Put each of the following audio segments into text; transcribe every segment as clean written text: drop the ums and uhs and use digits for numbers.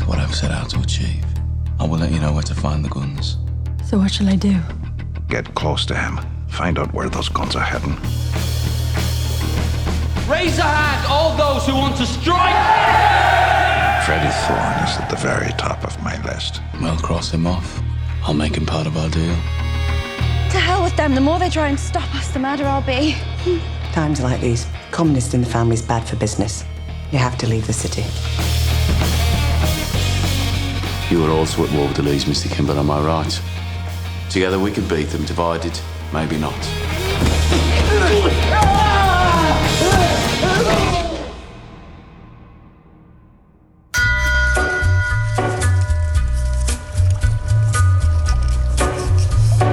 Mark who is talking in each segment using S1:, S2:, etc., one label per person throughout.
S1: what I've set out to achieve. I will let you know where to find the guns.
S2: So what shall I do?
S3: Get close to him. Find out where those guns are heading.
S4: Raise a hand, all those who want to strike!
S3: Freddie Thorne is at the very top of my list.
S1: We'll cross him off. I'll make him part of our deal.
S5: To hell with them. The more they try and stop us, the madder I'll be.
S6: Times like these, communist in the family's bad for business. You have to leave the city.
S1: You were also at war with the Lees, Mr. Kimball, am I right? Together we could beat them, divided, maybe not.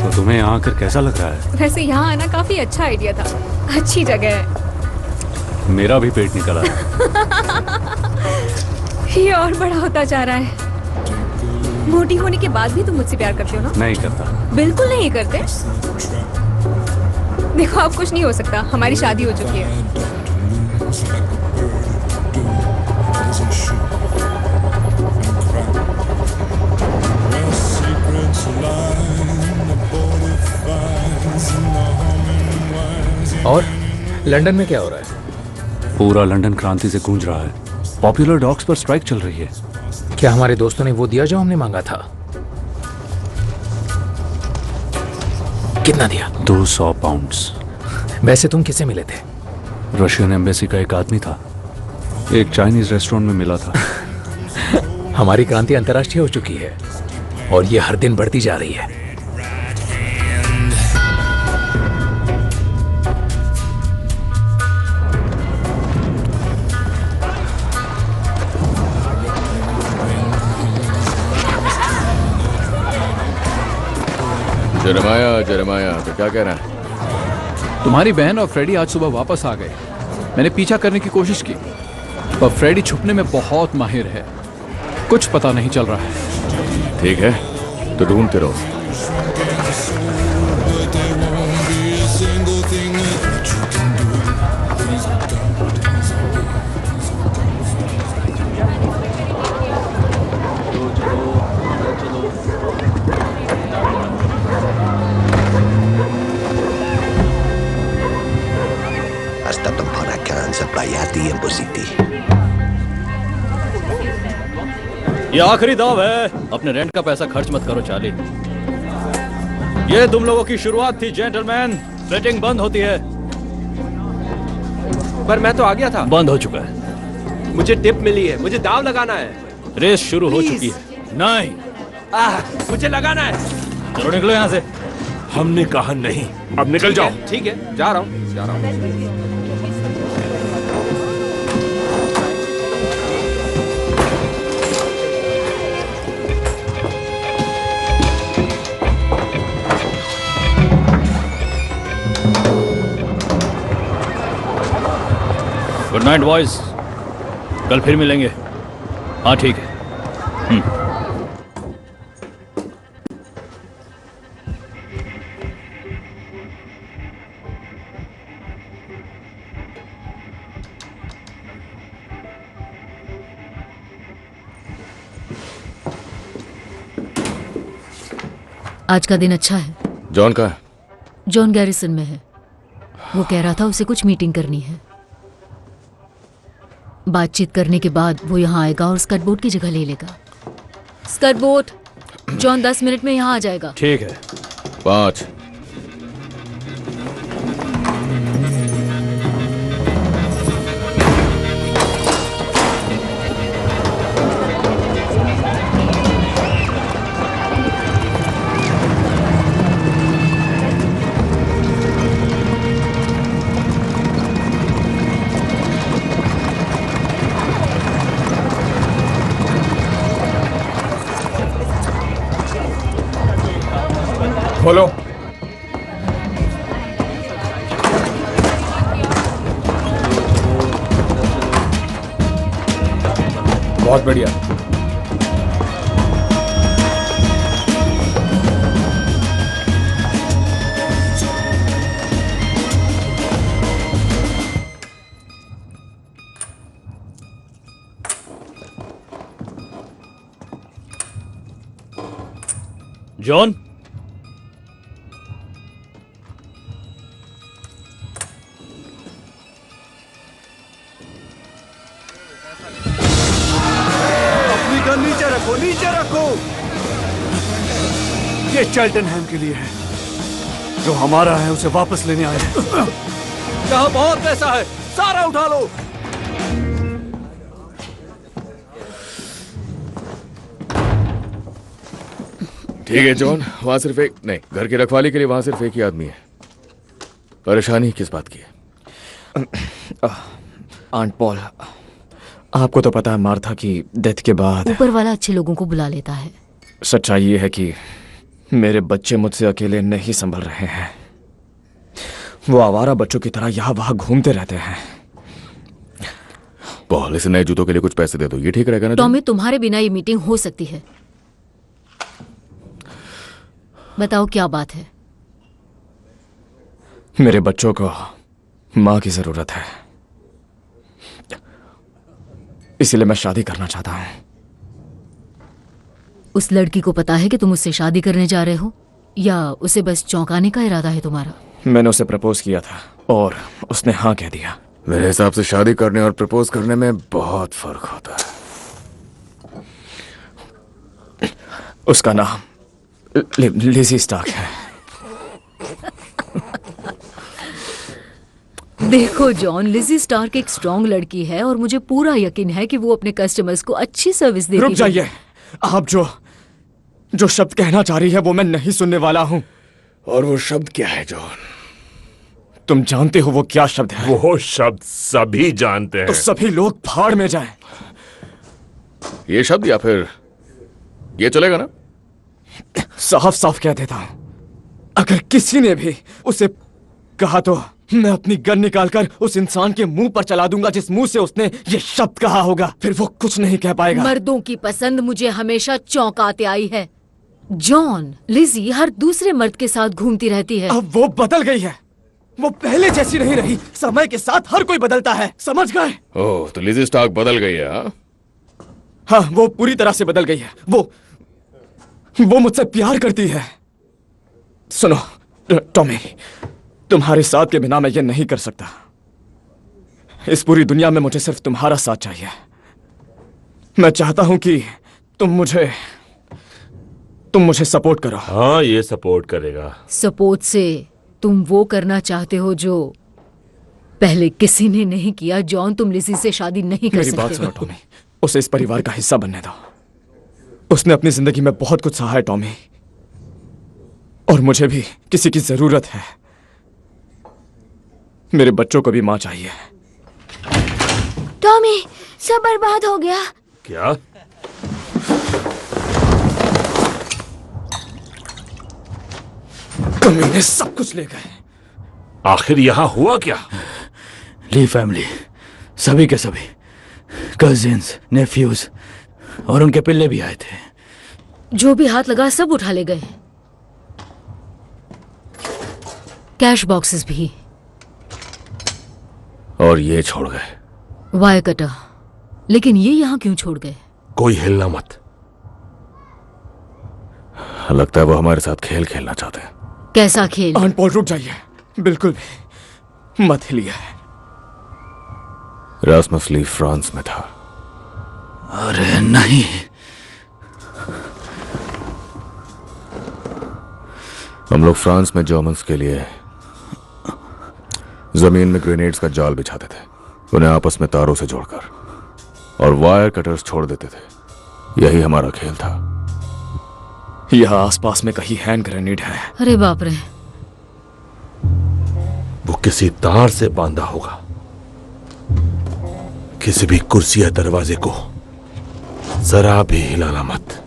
S7: तो तुम्हें यहाँ आकर कैसा लग रहा है?
S8: वैसे यहाँ आना काफी अच्छा आइडिया था। अच्छी जगह है।
S7: मेरा भी पेट निकला है।
S8: ये और बड़ा होता जा रहा है। मोटी होने के बाद भी तुम मुझसे प्यार करते हो ना?
S7: नहीं करता।
S8: बिल्कुल नहीं करते। देखो अब कुछ नहीं हो सकता, हमारी शादी हो चुकी है।
S9: और लंदन में क्या हो रहा है?
S7: पूरा लंदन क्रांति से गूंज रहा है। पॉपुलर डॉग्स पर स्ट्राइक चल रही है।
S9: क्या हमारे दोस्तों ने वो दिया जो हमने मांगा था? कितना दिया?
S7: 200 पाउंड्स।
S9: वैसे तुम किससे मिले थे?
S7: रशियन एम्बेसी का एक आदमी था, एक चाइनीज रेस्टोरेंट में मिला था।
S9: हमारी क्रांति अंतर्राष्ट्रीय हो चुकी है और ये हर दिन बढ़ती जा रही है।
S10: जरमाया तो क्या कह रहा है? तुम्हारी बहन और फ्रेडी आज सुबह वापस आ गए। मैंने पीछा करने की कोशिश की पर फ्रेडी छुपने में बहुत माहिर है, कुछ पता नहीं चल रहा है।
S11: ठीक है तो ढूंढते रहो।
S12: ये आखिरी दाव है, अपने रेंट का पैसा खर्च मत करो चार्ली। ये तुम लोगों की शुरुआत थी जेंटलमैन, बेटिंग बंद होती है।
S13: पर मैं तो आ गया था।
S12: बंद हो चुका है।
S13: मुझे टिप मिली है, मुझे दाव लगाना है।
S12: रेस शुरू हो चुकी है। नहीं,
S13: मुझे लगाना है।
S12: चलो निकलो यहाँ से।
S11: हमने कहा नहीं, अब निकल जाओ।
S13: ठीक है, जा रहा हूँ।
S12: गुड नाइट बॉयज, कल फिर मिलेंगे। हाँ ठीक है।
S14: आज का दिन अच्छा है।
S11: जॉन का?
S14: जॉन गैरिसन में है। वो कह रहा था उसे कुछ मीटिंग करनी है। बातचीत करने के बाद वो यहाँ आएगा और स्कट बोट की जगह ले लेगा। स्कट बोट, जॉन 10 मिनट में यहाँ आ जाएगा।
S12: ठीक है।
S11: 5
S9: खोलो। बहुत बढ़िया।
S12: जॉन,
S2: अपनी गन नीचे रखो, नीचे रखो।
S7: ये चेल्टनहैम के लिए है। जो हमारा है उसे वापस लेने आए हैं।
S13: यहाँ बहुत पैसा है, सारा उठा लो।
S11: ठीक है जॉन, वहां सिर्फ एक नहीं, घर की रखवाली के लिए वहां सिर्फ एक ही आदमी है। परेशानी किस बात की है?
S15: आंट पॉल, आपको तो पता है मार्था की डेथ के बाद
S14: ऊपर वाला अच्छे लोगों को बुला लेता है।
S15: सच्चाई ये है कि मेरे बच्चे मुझसे अकेले नहीं संभल रहे हैं। वो आवारा बच्चों की तरह यहाँ वहां घूमते रहते हैं।
S11: पॉल, इसे नए जूतों के लिए कुछ पैसे दे दो, ये ठीक रहेगा ना?
S14: टॉमी, तुम्हारे बिना ये मीटिंग हो सकती है। बताओ क्या बात है?
S15: मेरे बच्चों को माँ की जरूरत है, इसीलिए मैं शादी करना चाहता हूँ।
S14: उस लड़की को पता है कि तुम उससे शादी करने जा रहे हो, या उसे बस चौंकाने का इरादा है तुम्हारा?
S15: मैंने उसे प्रपोज किया था और उसने हाँ कह दिया।
S11: मेरे हिसाब से शादी करने और प्रपोज करने में बहुत फर्क होता है।
S15: उसका नाम लिज़ी स्टार्क है।
S14: देखो जॉन, लिज़ी स्टार्क एक स्ट्रॉन्ग लड़की है और मुझे पूरा यकीन है कि वो अपने कस्टमर्स को अच्छी सर्विस देगी।
S15: रुक जाइए, आप जो शब्द कहना चाह रही है वो मैं नहीं सुनने वाला हूँ।
S11: और वो शब्द क्या है जॉन?
S15: तुम जानते हो वो क्या शब्द है?
S11: वो शब्द सभी जानते हैं।
S15: तो सभी लोग भाड़ में जाएं।
S11: ये शब्द या फिर ये चलेगा ना?
S15: साफ साफ कह देता हूं, अगर किसी ने भी उसे कहा तो मैं अपनी गन निकालकर उस इंसान के मुंह पर चला दूंगा जिस मुंह से उसने ये शब्द कहा होगा। फिर वो कुछ नहीं कह पाएगा।
S14: मर्दों की पसंद मुझे हमेशा चौंकाते आई है। जॉन, लिज़ी हर दूसरे मर्द के साथ घूमती रहती है।
S15: अब वो बदल गई है, वो पहले जैसी नहीं रही। समय के साथ हर कोई बदलता है, समझ गए?
S11: ओह, तो लिज़ी स्टार्क बदल गई है?
S15: हाँ, वो पूरी तरह से बदल गई है। वो मुझसे प्यार करती है। सुनो टॉमी, तुम्हारे साथ के बिना मैं ये नहीं कर सकता। इस पूरी दुनिया में मुझे सिर्फ तुम्हारा साथ चाहिए। मैं चाहता हूं कि तुम मुझे सपोर्ट करो।
S11: हाँ, ये सपोर्ट करेगा।
S14: सपोर्ट से तुम वो करना चाहते हो जो पहले किसी ने नहीं किया। जॉन, तुम लिज़ी से शादी नहीं कर सकते।
S15: मेरी बात सुनो टॉमी, उसे इस परिवार का हिस्सा बनने दो। उसने अपनी जिंदगी में बहुत कुछ सहा है टॉमी, और मुझे भी किसी की जरूरत है। मेरे बच्चों को भी मां चाहिए।
S5: टॉमी, सब बर्बाद हो गया।
S11: क्या?
S15: कमीने सब कुछ ले गए।
S11: आखिर यहां हुआ क्या?
S16: ली फैमिली, सभी के सभी कजिन्स, नेफ्यूज और उनके पिल्ले भी आए थे।
S14: जो भी हाथ लगा सब उठा ले गए, कैश बॉक्सेस भी।
S11: और ये छोड़ गए
S14: वायर कटर। लेकिन ये यहां क्यों छोड़ गए?
S11: कोई हिलना मत। लगता है वो हमारे साथ खेल खेलना चाहते हैं।
S14: कैसा खेल?
S15: आंट पॉल, रुक जाइए, बिल्कुल भी मत हिलिए।
S11: रास्मस ली फ्रांस में था।
S16: अरे नहीं,
S11: हम लोग फ्रांस में जर्मन्स के लिए जमीन में ग्रेनेड्स का जाल बिछाते थे, उन्हें आपस में तारों से जोड़कर, और वायर कटर्स छोड़ देते थे। यही हमारा खेल था।
S15: यहाँ आसपास में कहीं हैंड ग्रेनेड है।
S14: अरे बाप रे।
S11: वो किसी तार से बांधा होगा। किसी भी कुर्सी या दरवाजे को जरा भी हिलाना मत।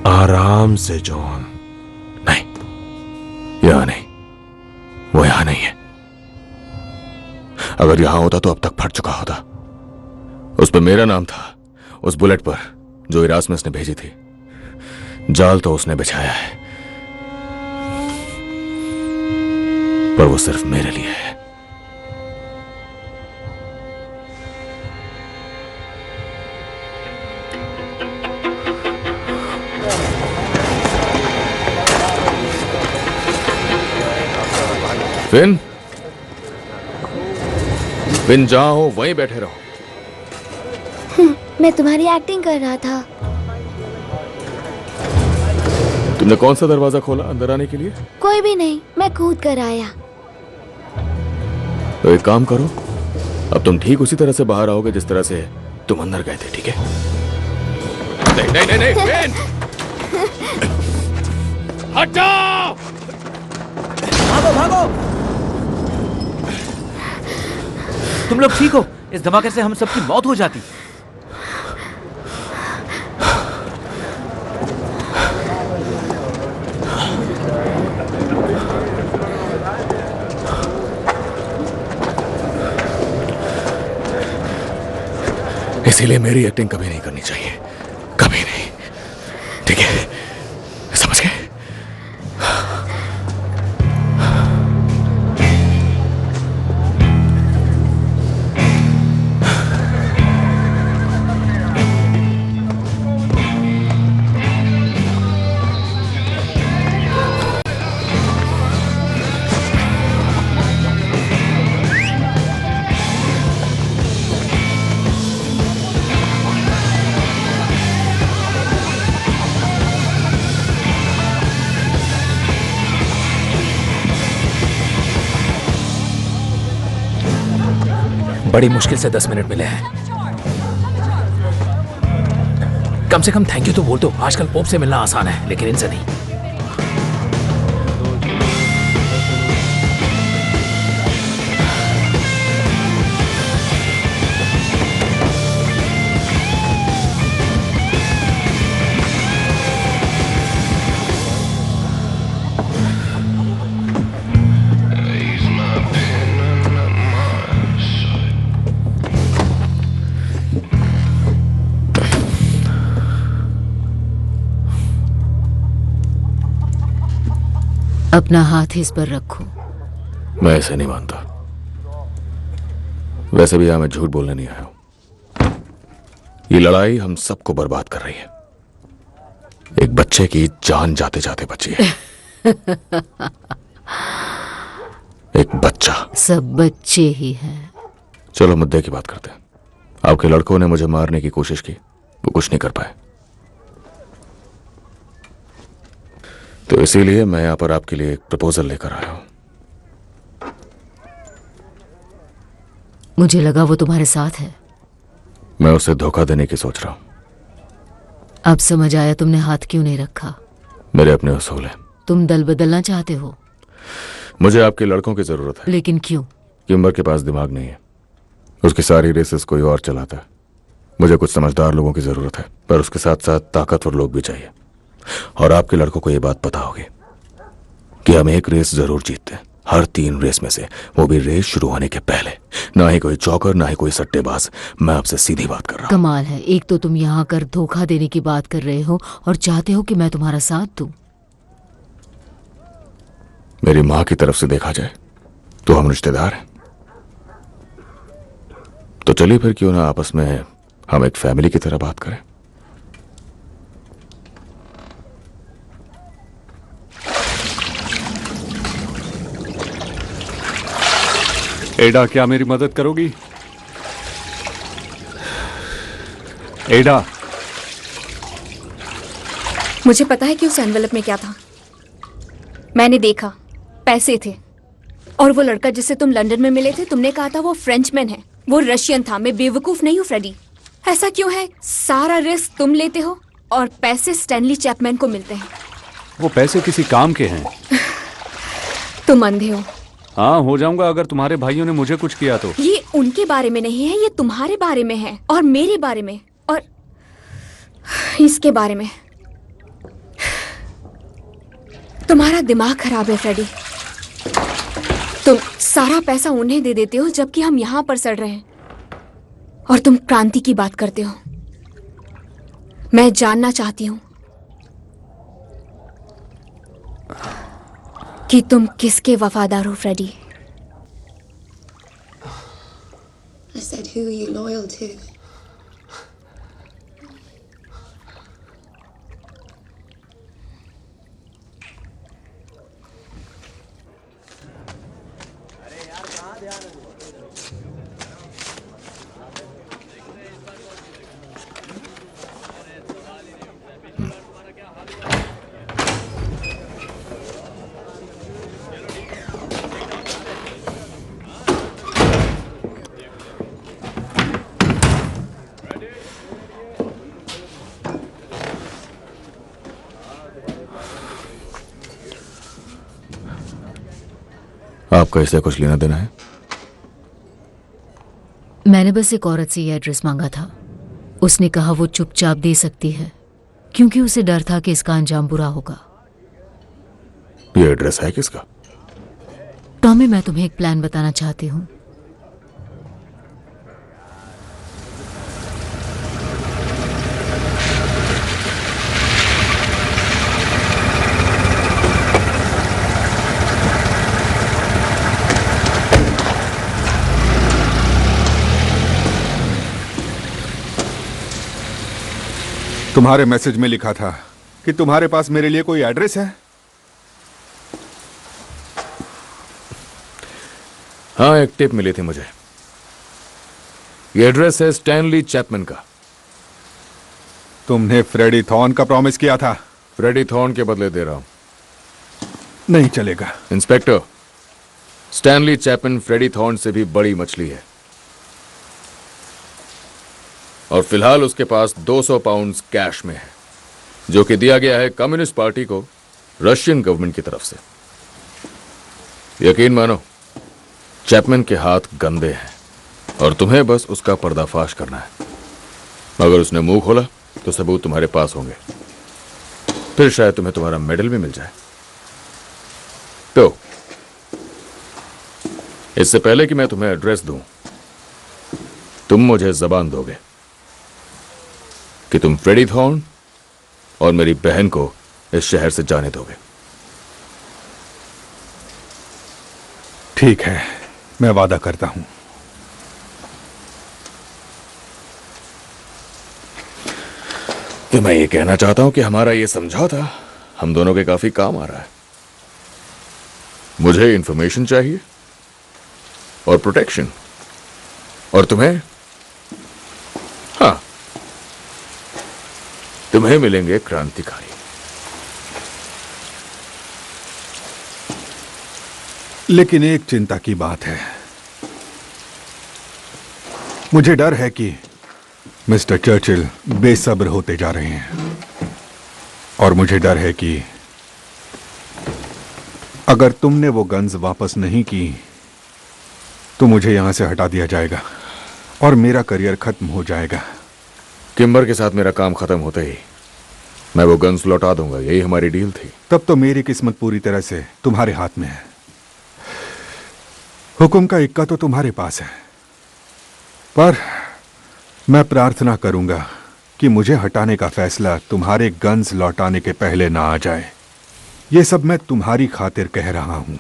S11: आराम से जॉन। नहीं, यहां नहीं, वो यहां नहीं है। अगर यहां होता तो अब तक फट चुका होता। उस पर मेरा नाम था, उस बुलेट पर जो इरास्मस ने भेजी थी। जाल तो उसने बिछाया है, पर वो सिर्फ मेरे लिए है। फिन फिन जहां हो वहीं बैठे रहो।
S17: मैं तुम्हारी एक्टिंग कर रहा था।
S11: तुमने कौन सा दरवाजा खोला अंदर आने के लिए?
S17: कोई भी नहीं, मैं कूद कर आया।
S11: तो एक काम करो, अब तुम ठीक उसी तरह से बाहर आओगे जिस तरह से तुम अंदर गए थे, ठीक है? नहीं नहीं नहीं नहीं, फिन! हटाओ!
S16: भागो भागो! तुम लोग ठीक हो? इस धमाके से हम सबकी मौत हो जाती।
S11: इसीलिए मेरी एक्टिंग कभी नहीं करनी चाहिए, कभी नहीं, ठीक है? समझ गए?
S9: बड़ी मुश्किल से 10 मिनट मिले हैं। कम से कम थैंक यू तो बोल दो। आजकल पोप से मिलना आसान है, लेकिन इनसे नहीं।
S14: अपना हाथ इस पर रखो।
S11: मैं ऐसे नहीं मानता। वैसे भी यहां मैं झूठ बोलने नहीं आया हूं। ये लड़ाई हम सबको बर्बाद कर रही है। एक बच्चे की जान जाते जाते बची है। एक बच्चा।
S14: सब बच्चे ही हैं।
S11: चलो मुद्दे की बात करते हैं। आपके लड़कों ने मुझे मारने की कोशिश की, वो कुछ नहीं कर पाए। तो इसीलिए मैं यहां पर आपके लिए एक प्रपोजल लेकर आया हूं।
S14: मुझे लगा वो तुम्हारे साथ है।
S11: मैं उसे धोखा देने की सोच रहा हूं।
S14: अब समझ आया तुमने हाथ क्यों नहीं रखा।
S11: मेरे अपने उसूल हैं।
S14: तुम दल बदलना चाहते हो।
S11: मुझे आपके लड़कों की जरूरत है।
S14: लेकिन क्यों?
S11: किम्बर के पास दिमाग नहीं है। उसकी सारी रेसेस कोई और चलाता है। मुझे कुछ समझदार लोगों की जरूरत है, पर उसके साथ साथ ताकतवर लोग भी चाहिए। और आपके लड़कों को यह बात पता होगी कि हम एक रेस जरूर जीतते हैं, हर 3 रेस में से, वो भी रेस शुरू होने के पहले। ना ही कोई चौकर, ना ही कोई सट्टेबाज। मैं आपसे सीधी बात कर रहा हूं।
S14: कमाल है, एक तो तुम यहाँ कर धोखा देने की बात कर रहे हो और चाहते हो कि मैं तुम्हारा साथ दूं।
S11: मेरी मां की तरफ से देखा जाए तो हम रिश्तेदार हैं। तो चलिए फिर क्यों ना आपस में हम एक फैमिली की तरह बात करें।
S7: एडा, क्या मेरी मदद करोगी? एडा,
S8: मुझे पता है कि उस एनवेलप में क्या था। मैंने देखा, पैसे थे। और वो लड़का जिससे तुम लंदन में मिले थे, तुमने कहा था वो फ्रेंचमैन है। वो रशियन था। मैं बेवकूफ नहीं हूँ फ्रेडी। ऐसा क्यों है? सारा रिस्क तुम लेते हो और पैसे स्टैनली चैपमैन को मिलते हैं।
S7: वो पैसे किसी काम के हैं।
S8: तुम अंधे हो।
S7: हाँ, हो जाऊंगा अगर तुम्हारे भाइयों ने मुझे कुछ किया तो।
S8: ये उनके बारे में नहीं है, ये तुम्हारे बारे में है और मेरे बारे में और इसके बारे में। तुम्हारा दिमाग खराब है फ्रेडी। तुम सारा पैसा उन्हें दे देते हो जबकि हम यहां पर सड़ रहे हैं, और तुम क्रांति की बात करते हो। मैं जानना चाहती हूं कि तुम किसके वफादार हो Freddy.
S18: I said, who are you loyal to?
S11: आपका इससे कुछ लेना देना है?
S14: मैंने बस एक औरत से ये एड्रेस मांगा था। उसने कहा वो चुपचाप दे सकती है क्योंकि उसे डर था कि इसका अंजाम बुरा होगा।
S11: ये एड्रेस है किसका?
S14: टॉमी, मैं तुम्हें एक प्लान बताना चाहती हूँ।
S19: तुम्हारे मैसेज में लिखा था कि तुम्हारे पास मेरे लिए कोई एड्रेस है?
S11: हाँ, एक टिप मिली थी मुझे। ये एड्रेस है स्टैनली चैपमैन का।
S19: तुमने फ्रेडी थॉर्न का प्रॉमिस किया था।
S11: फ्रेडी थॉर्न के बदले दे रहा हूं।
S19: नहीं चलेगा।
S11: Inspector, Stanley Chapman Freddie Thorne से भी बड़ी मछली है और फिलहाल उसके पास 200 पाउंड्स कैश में है जो कि दिया गया है कम्युनिस्ट पार्टी को रशियन गवर्नमेंट की तरफ से। यकीन मानो, चैपमैन के हाथ गंदे हैं और तुम्हें बस उसका पर्दाफाश करना है। अगर उसने मुंह खोला तो सबूत तुम्हारे पास होंगे, फिर शायद तुम्हें तुम्हारा मेडल भी मिल जाए। तो इससे पहले कि मैं तुम्हें एड्रेस दूं, तुम मुझे जबान दोगे कि तुम फ्रेडी थॉर्न और मेरी बहन को इस शहर से जाने दोगे।
S19: ठीक है, मैं वादा करता हूं।
S11: तो मैं ये कहना चाहता हूं कि हमारा ये समझौता हम दोनों के काफी काम आ रहा है। मुझे इंफॉर्मेशन चाहिए और प्रोटेक्शन, और तुम्हें, हाँ, तुम्हें मिलेंगे क्रांतिकारी।
S19: लेकिन एक चिंता की बात है। मुझे डर है कि मिस्टर चर्चिल बेसब्र होते जा रहे हैं और मुझे डर है कि अगर तुमने वो गन्स वापस नहीं की तो मुझे यहां से हटा दिया जाएगा और मेरा करियर खत्म हो जाएगा।
S11: किम्बर के साथ मेरा काम खत्म होते ही मैं वो गन्स लौटा दूंगा, यही हमारी डील थी।
S19: तब तो मेरी किस्मत पूरी तरह से तुम्हारे हाथ में है। हुक्म का इक्का तो तुम्हारे पास है, पर मैं प्रार्थना करूंगा कि मुझे हटाने का फैसला तुम्हारे गन्स लौटाने के पहले ना आ जाए। ये सब मैं तुम्हारी खातिर कह रहा हूं,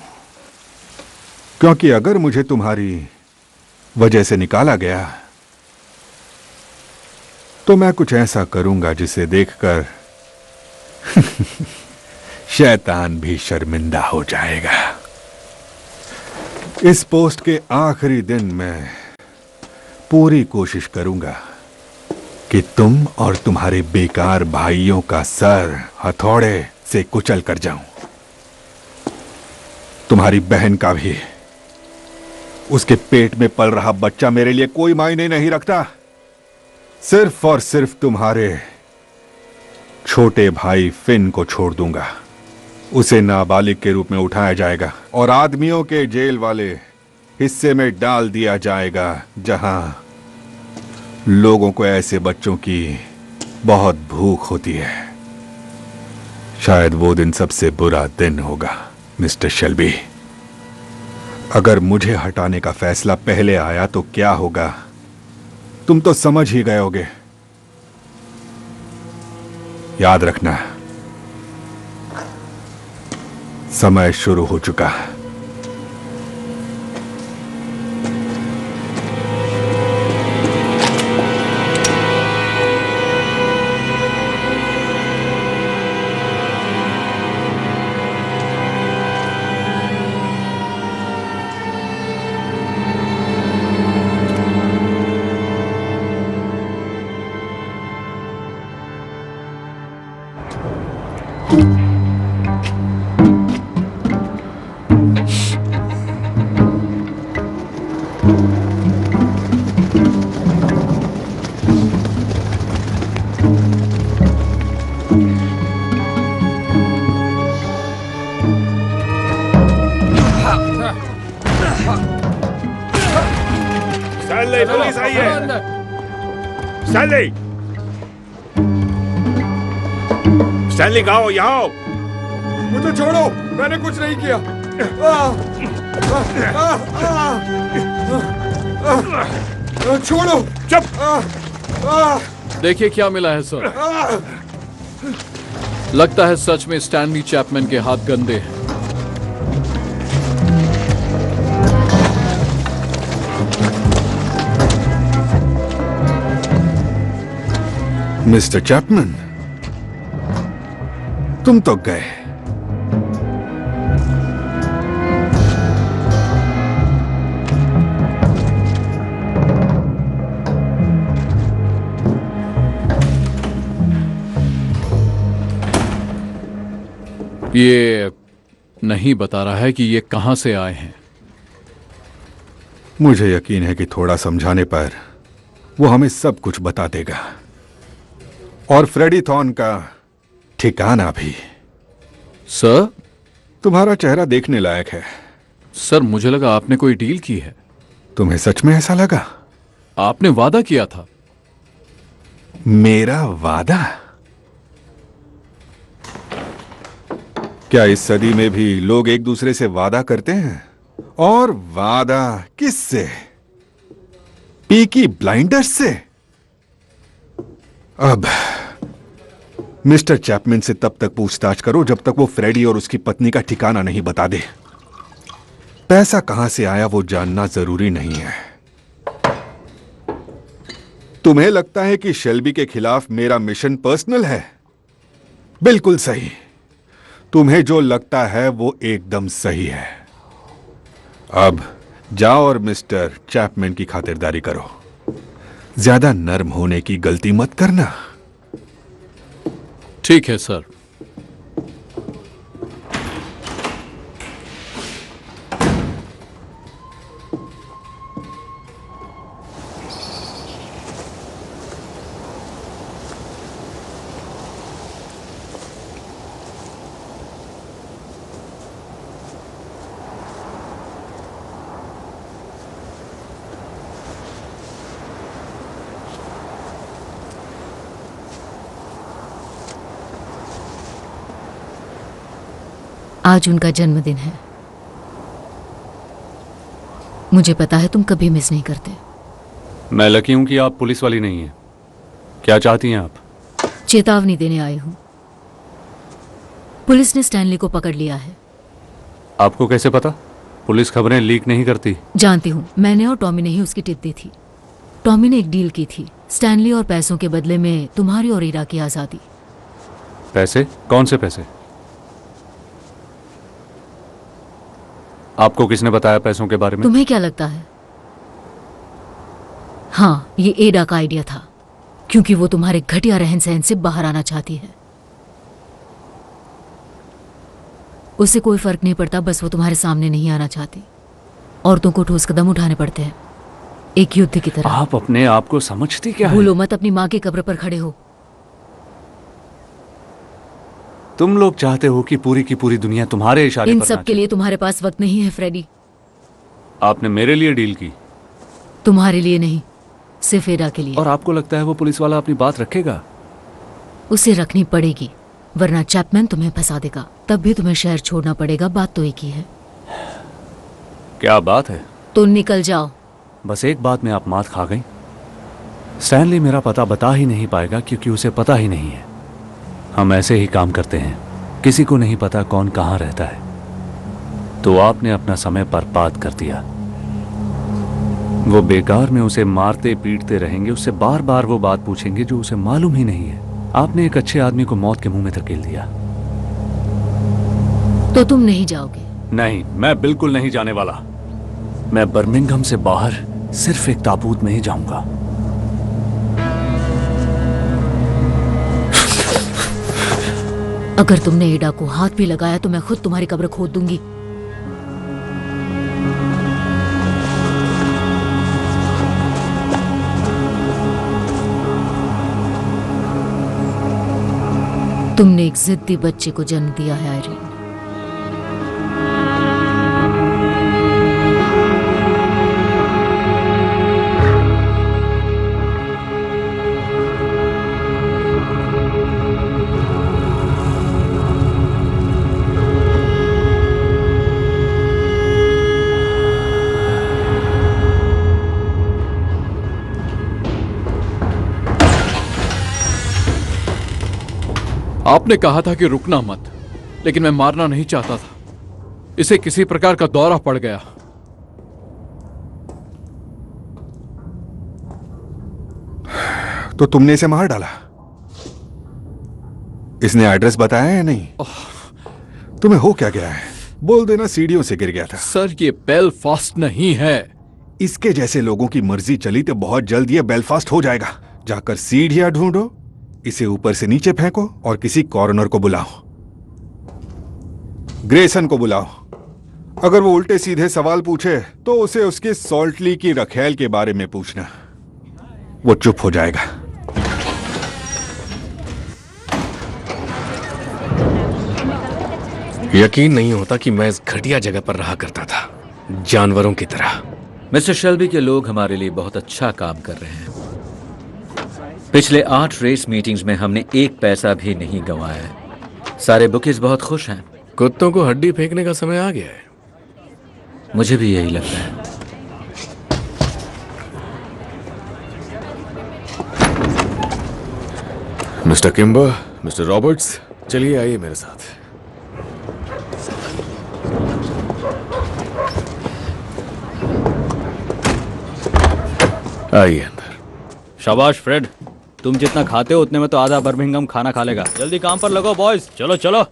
S19: क्योंकि अगर मुझे तुम्हारी वजह से निकाला गया तो मैं कुछ ऐसा करूंगा जिसे देखकर शैतान भी शर्मिंदा हो जाएगा। इस पोस्ट के आखिरी दिन मैं पूरी कोशिश करूंगा कि तुम और तुम्हारे बेकार भाइयों का सर हथौड़े से कुचल कर जाऊं। तुम्हारी बहन का भी। उसके पेट में पल रहा बच्चा मेरे लिए कोई मायने नहीं रखता। सिर्फ और सिर्फ तुम्हारे छोटे भाई फिन को छोड़ दूंगा। उसे नाबालिग के रूप में उठाया जाएगा और आदमियों के जेल वाले हिस्से में डाल दिया जाएगा जहां लोगों को ऐसे बच्चों की बहुत भूख होती है। शायद वो दिन सबसे बुरा दिन होगा मिस्टर शेल्बी। अगर मुझे हटाने का फैसला पहले आया तो क्या होगा तुम तो समझ ही गए होगे। याद रखना, समय शुरू हो चुका है। स्टैनली, पुलिस आई है। स्टैनली, स्टैनली कहाँ हो? यहाँ हो।
S15: मुझे छोड़ो, मैंने कुछ नहीं किया। छोड़ो।
S19: चुप।
S10: देखिए क्या मिला है सर। लगता है सच में स्टैनली चैपमैन के हाथ गंदे हैं।
S19: मिस्टर चैपमैन, तुम तो गए।
S10: ये नहीं बता रहा है कि ये कहां से आए हैं।
S19: मुझे यकीन है कि थोड़ा समझाने पर वो हमें सब कुछ बता देगा, और फ्रेडी थॉर्न का ठिकाना भी।
S10: सर,
S19: तुम्हारा चेहरा देखने लायक है।
S10: सर, मुझे लगा आपने कोई डील की है।
S19: तुम्हें सच में ऐसा लगा?
S10: आपने वादा किया था।
S19: मेरा वादा? क्या इस सदी में भी लोग एक दूसरे से वादा करते हैं? और वादा किससे? पीकी ब्लाइंडर्स से? अब मिस्टर चैपमैन से तब तक पूछताछ करो जब तक वो फ्रेडी और उसकी पत्नी का ठिकाना नहीं बता दे। पैसा कहां से आया वो जानना जरूरी नहीं है। तुम्हें लगता है कि शेल्बी के खिलाफ मेरा मिशन पर्सनल है? बिल्कुल सही। तुम्हें जो लगता है वो एकदम सही है। अब जाओ और मिस्टर चैपमैन की खातिरदारी करो। ज्यादा नर्म होने की गलती मत करना।
S10: ठीक है सर।
S14: आज उनका जन्मदिन है। मुझे पता है तुम कभी मिस नहीं करते।
S7: मैं लकी हूं कि आप पुलिस वाली नहीं हैं। क्या चाहती हैं आप?
S14: चेतावनी देने आई हूं। पुलिस ने स्टैनली को पकड़ लिया है।
S7: आपको कैसे पता? पुलिस खबरें लीक नहीं करती।
S14: जानती हूं, मैंने और टॉमी ने ही उसकी टिप दी थी। टॉमी ने एक डील की थी, स्टैनली और पैसों के बदले में तुम्हारी और ईरा की आजादी।
S7: पैसे? कौन से पैसे? आपको किसने बताया पैसों के बारे में?
S14: तुम्हें क्या लगता है? हाँ, ये एडा का आइडिया था, क्योंकि वो तुम्हारे घटिया रहन सहन से बाहर आना चाहती है। उससे कोई फर्क नहीं पड़ता, बस वो तुम्हारे सामने नहीं आना चाहती। औरतों को ठोस कदम उठाने पड़ते हैं, एक युद्ध की तरह।
S7: आप अपने आप को समझती क्या है?
S14: भूलो मत, अपनी माँ की कब्र पर खड़े हो।
S7: तुम लोग चाहते हो कि पूरी की पूरी दुनिया तुम्हारे इशारे
S14: इन
S7: पर
S14: सब के लिए तुम्हारे पास वक्त नहीं है फ्रेडी।
S7: आपने मेरे लिए डील की?
S14: तुम्हारे लिए नहीं, सिर्फ एडा के लिए।
S7: और आपको लगता है वो पुलिस वाला अपनी बात रखेगा?
S14: उसे रखनी पड़ेगी, वरना चैपमैन तुम्हें फंसा देगा। तब भी तुम्हें शहर छोड़ना पड़ेगा। बात तो एक ही है।
S7: क्या बात है?
S14: तो निकल जाओ।
S7: बस एक बात में आप मात खा गई। स्टैनली मेरा पता बता ही नहीं पाएगा, क्योंकि उसे पता ही नहीं है। हम ऐसे ही काम करते हैं, किसी को नहीं पता कौन कहाँ रहता है। तो आपने अपना समय बर्बाद कर दिया। वो बेकार में उसे मारते पीटते रहेंगे, उससे बार बार वो बात पूछेंगे जो उसे मालूम ही नहीं है। आपने एक अच्छे आदमी को मौत के मुंह में धकेल दिया।
S14: तो तुम नहीं जाओगे?
S7: नहीं, मैं बिल्कुल नहीं जाने वाला। मैं बर्मिंघम से बाहर सिर्फ एक ताबूत में ही जाऊंगा।
S14: अगर तुमने एडा को हाथ भी लगाया तो मैं खुद तुम्हारी कब्र खोद दूंगी। तुमने एक जिद्दी बच्चे को जन्म दिया है आयरीन।
S10: आपने कहा था कि रुकना मत, लेकिन मैं मारना नहीं चाहता था। इसे किसी प्रकार का दौरा पड़ गया।
S19: तो तुमने इसे मार डाला? इसने एड्रेस बताया या नहीं? तुम्हें हो क्या गया है? बोल देना सीढ़ियों से गिर गया था।
S10: सर, ये बेलफास्ट नहीं है।
S19: इसके जैसे लोगों की मर्जी चली तो बहुत जल्द ये बेलफास्ट हो जाएगा। जाकर सीढ़ियां ढूंढो, इसे ऊपर से नीचे फेंको और किसी कॉर्नर को बुलाओ। ग्रेसन को बुलाओ। अगर वो उल्टे सीधे सवाल पूछे तो उसे उसके सॉल्ट ली की रखेल के बारे में पूछना। वो चुप हो जाएगा।
S9: यकीन नहीं होता कि मैं इस घटिया जगह पर रहा करता था, जानवरों की तरह।
S7: मिस्टर शेल्बी के लोग हमारे लिए बहुत अच्छा काम कर रहे हैं। पिछले 8 रेस मीटिंग्स में हमने 1 पैसा भी नहीं गंवाया है। सारे बुकीज बहुत खुश हैं।
S9: कुत्तों को हड्डी फेंकने का समय आ गया है।
S7: मुझे भी यही लगता है।
S11: मिस्टर किम्बर, मिस्टर रॉबर्ट्स, चलिए आइए मेरे साथ। आइए अंदर।
S12: शाबाश फ्रेड, तुम जितना खाते हो उतने में तो आधा बर्मिंघम खाना खा लेगा। जल्दी काम पर लगो बॉयज, चलो चलो।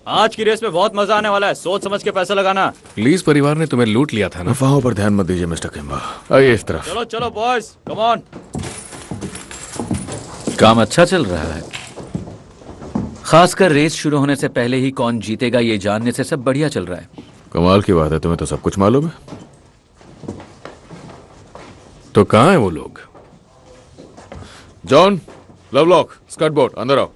S12: आज की रेस में बहुत मजा आने वाला है, सोच समझ के पैसा लगाना।
S9: लीज परिवार ने तुम्हें लूट लिया था ना।
S11: अफवाहों पर ध्यान मत दीजिए मिस्टर किम्बर, आइए इस तरफ।
S12: चलो चलो बॉयज, कम ऑन।
S7: काम अच्छा चल रहा है। खासकर रेस शुरू होने से पहले ही कौन जीतेगा ये जानने से सब बढ़िया चल रहा है।
S11: कमाल की बात है, तुम्हें तो सब कुछ मालूम है।
S9: तो कहाँ है वो लोग?
S11: जॉन, लवलॉक, स्कर्ट बोर्ड, अंदर आओ।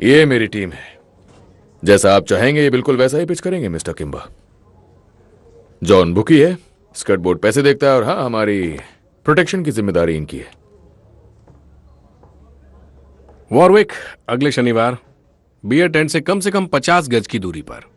S11: ये मेरी टीम है। जैसा आप चाहेंगे ये बिल्कुल वैसा ही पिच करेंगे मिस्टर किम्बर। जॉन बुकी है, स्कर्ट बोर्ड पैसे देखता है, और हाँ, हमारी प्रोटेक्शन की जिम्मेदारी इनकी है।
S9: वॉरविक, अगले शनिवार बियर टेंट से कम 50 गज की दूरी पर।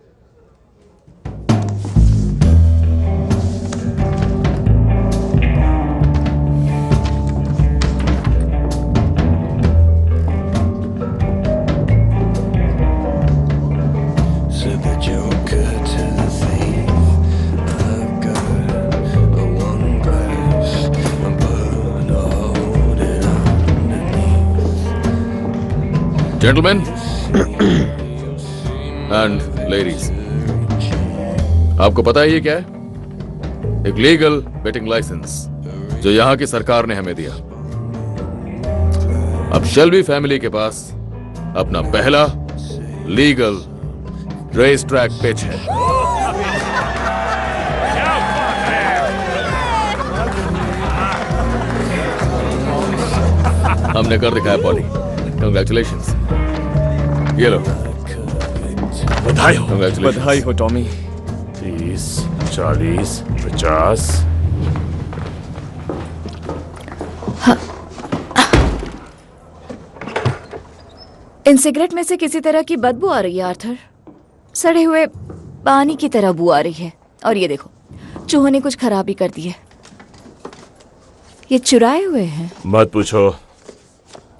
S11: जेंटलमैन एंड लेडीज, आपको पता है ये क्या है? एक लीगल बेटिंग लाइसेंस जो यहां की सरकार ने हमें दिया। अब शेल्बी फैमिली के पास अपना पहला लीगल रेस ट्रैक पिच है। हमने कर दिखाया पॉली। कंग्रेचुलेशंस। ये लो।
S15: बधाई हो। बधाई हो टॉमी।
S11: 30, 40, 50।
S20: इन सिगरेट में से किसी तरह की बदबू आ रही है आर्थर। सड़े हुए पानी की तरह बू आ रही है। और ये देखो, चूहों ने कुछ खराबी कर दी है। ये चुराए हुए हैं।
S21: मत पूछो।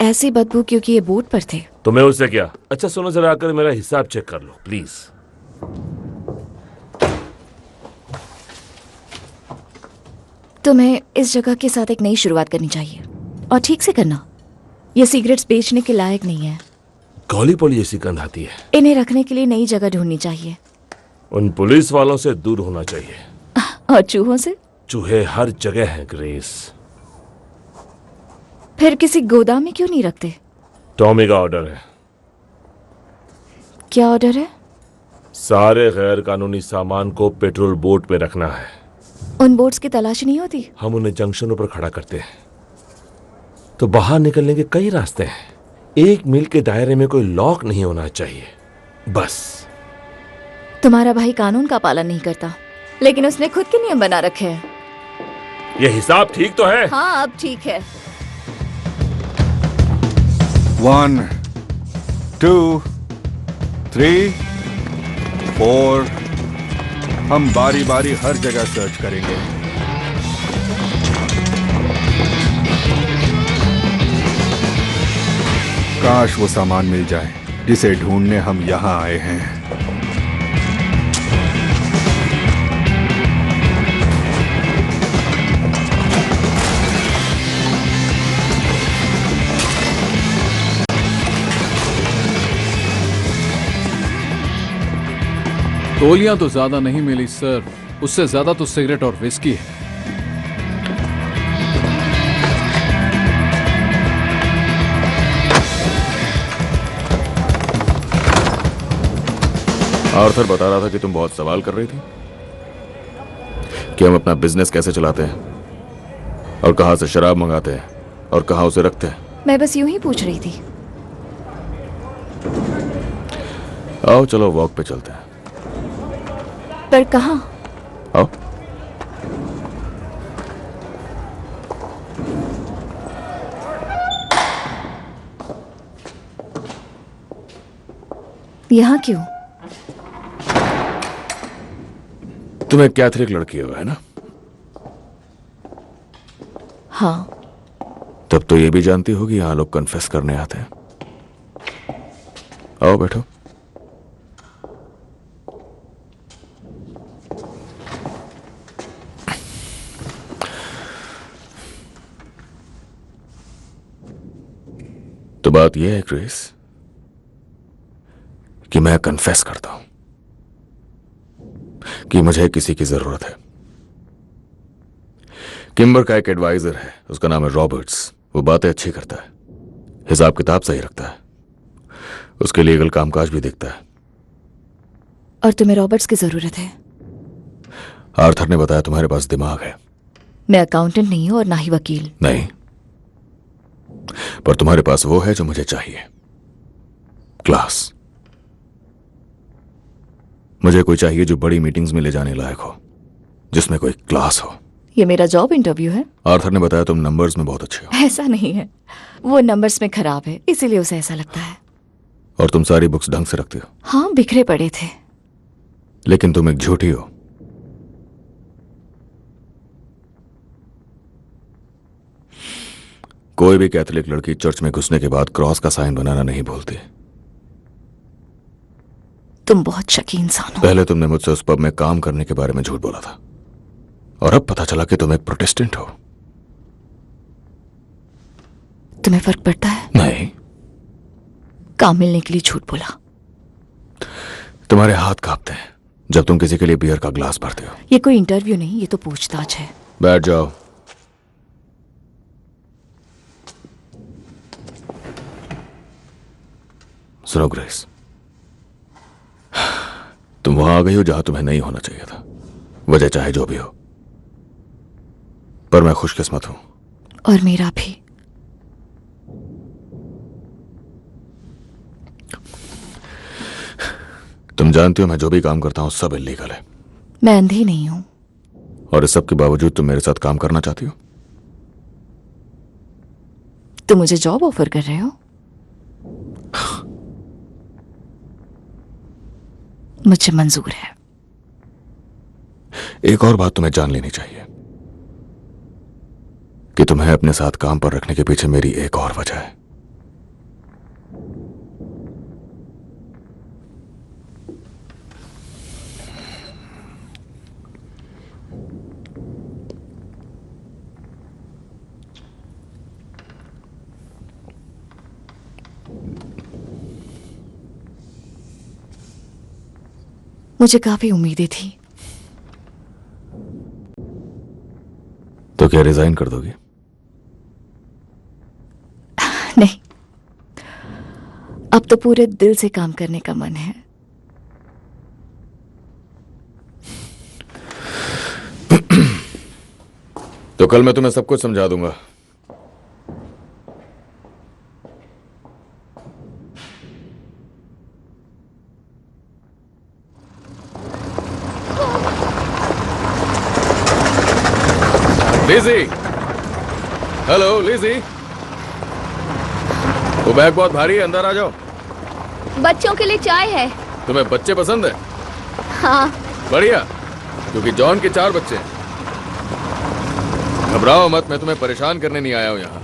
S20: ऐसी बदबू क्योंकि ये बोट पर थे।
S21: तुम्हें उससे क्या? अच्छा सुनो, जरा आकर मेरा हिसाब चेक कर लो प्लीज।
S20: तुम्हें इस जगह के साथ एक नई शुरुआत करनी चाहिए और ठीक से करना। ये सिगरेट्स बेचने के लायक नहीं है।
S21: कौली पोली ऐसी गंध आती है।
S20: इन्हें रखने के लिए नई जगह ढूंढनी चाहिए।
S21: उन पुलिस वालों से दूर होना चाहिए।
S20: और चूहों से?
S21: चूहे हर जगह हैं ग्रेस।
S20: फिर किसी गोदाम में क्यों नहीं रखते?
S21: टॉमी का ऑर्डर है।
S20: क्या ऑर्डर है?
S21: सारे गैर कानूनी सामान को पेट्रोल बोट में रखना है।
S20: उन बोट्स की तलाशी नहीं होती?
S21: हम उन्हें जंक्शनों पर खड़ा करते हैं तो बाहर निकलने के कई रास्ते हैं। 1 मील के दायरे में कोई लॉक नहीं होना चाहिए, बस।
S20: तुम्हारा भाई कानून का पालन नहीं करता, लेकिन उसने खुद के नियम बना रखे हैं।
S21: ये हिसाब ठीक तो है?
S20: हाँ, अब ठीक है।
S19: 1, 2, 3, 4। हम बारी बारी हर जगह सर्च करेंगे। काश वो सामान मिल जाए जिसे ढूंढने हम यहां आए हैं।
S10: गोलियां तो ज्यादा नहीं मिली सर, उससे ज्यादा तो सिगरेट और विस्की है।
S11: आर्थर बता रहा था कि तुम बहुत सवाल कर रही थी कि हम अपना बिजनेस कैसे चलाते हैं और कहां से शराब मंगाते हैं और कहां उसे रखते हैं।
S20: मैं बस यूं ही पूछ रही थी।
S11: आओ चलो वॉक पे चलते हैं।
S20: पर कहां?
S11: आओ।
S20: यहां क्यों?
S11: तुम एक कैथलिक लड़की हो, है ना?
S20: हाँ।
S11: तब तो ये भी जानती होगी यहां लोग कन्फेस करने आते हैं। आओ बैठो। तो बात यह है क्रिस कि मैं कन्फेस करता हूं कि मुझे किसी की जरूरत है। किम्बर का एक एडवाइजर है, उसका नाम है रॉबर्ट्स। वो बातें अच्छी करता है, हिसाब किताब सही रखता है, उसके लीगल कामकाज भी देखता है।
S20: और तुम्हें रॉबर्ट्स की जरूरत है?
S11: आर्थर ने बताया तुम्हारे पास दिमाग है।
S20: मैं अकाउंटेंट नहीं हूं और ना ही वकील।
S11: नहीं, पर तुम्हारे पास वो है जो मुझे चाहिए, क्लास। मुझे कोई चाहिए जो बड़ी मीटिंग्स में ले जाने लायक हो, जिसमें कोई क्लास हो।
S20: ये मेरा जॉब इंटरव्यू है?
S11: आर्थर ने बताया तुम नंबर्स में बहुत अच्छे हो।
S20: ऐसा नहीं है, वो नंबर्स में खराब है, इसीलिए उसे ऐसा लगता है।
S11: और तुम सारी बुक्स ढंग से रखती हो।
S20: हाँ, बिखरे पड़े थे।
S11: लेकिन तुम एक झूठी हो। कोई भी कैथोलिक लड़की चर्च में घुसने के बाद क्रॉस का साइन बनाना नहीं भूलती।
S20: तुम बहुत शकी इंसान हो।
S11: पहले तुमने मुझसे उस पब में काम करने के बारे में झूठ बोला था, और अब पता चला कि तुम एक प्रोटेस्टेंट हो।
S20: तुम्हें फर्क पड़ता है?
S11: नहीं।
S20: काम मिलने के लिए झूठ बोला।
S11: तुम्हारे हाथ कांपते हैं जब तुम किसी के लिए बियर का ग्लास भरते हो।
S20: ये कोई इंटरव्यू नहीं, ये तो पूछताछ है।
S11: बैठ जाओ। सुनो ग्रेस, तुम वहां आ गई हो जहां तुम्हें नहीं होना चाहिए था, वजह चाहे जो भी हो, पर मैं खुशकिस्मत हूं।
S20: और मेरा भी।
S11: तुम जानती हो मैं जो भी काम करता हूं सब इल्लीगल है।
S20: मैं अंधी नहीं हूं।
S11: और इस सब के बावजूद तुम मेरे साथ काम करना चाहती हो?
S20: तुम मुझे जॉब ऑफर कर रहे हो? मुझे मंजूर है।
S11: एक और बात तुम्हें जान लेनी चाहिए कि तुम्हें अपने साथ काम पर रखने के पीछे मेरी एक और वजह है।
S20: मुझे काफी उम्मीदें थी।
S11: तो क्या रिजाइन कर दोगी?
S20: नहीं, अब तो पूरे दिल से काम करने का मन है।
S11: तो कल मैं तुम्हें सब कुछ समझा दूंगा। लिजी, हेलो लिजी, वो बैग बहुत भारी है, अंदर आ जाओ।
S8: बच्चों के लिए चाय है।
S11: तुम्हें बच्चे पसंद है?
S8: हाँ।
S11: बढ़िया, क्योंकि जॉन के 4 बच्चे हैं।
S21: घबराओ मत, मैं तुम्हें परेशान करने नहीं आया हूं यहां।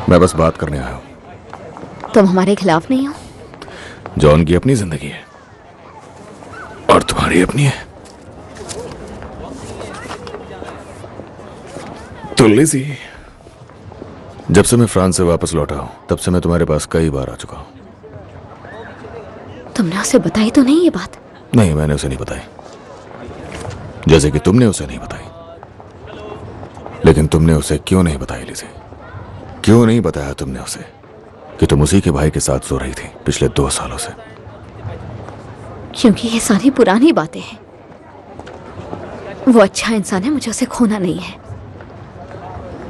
S21: मैं बस बात करने आया हूं।
S20: तुम हमारे खिलाफ नहीं हो?
S11: जॉन की अपनी जिंदगी है और तुम्हारी अपनी है। तो लिज़ी, जब से मैं फ्रांस से वापस लौटा हूं तब से मैं तुम्हारे पास कई बार आ चुका हूं।
S20: तुमने उसे बताई तो नहीं ये बात?
S11: नहीं, मैंने उसे नहीं बताई, जैसे कि तुमने उसे नहीं बताई। लेकिन तुमने उसे क्यों नहीं बताई लिज़ी? क्यों नहीं बताया तुमने उसे कि तुम उसी के भाई के साथ सो रही थी पिछले 2 सालों से?
S20: क्योंकि ये सारी पुरानी बातें हैं। वो अच्छा इंसान है, मुझे उसे खोना नहीं है।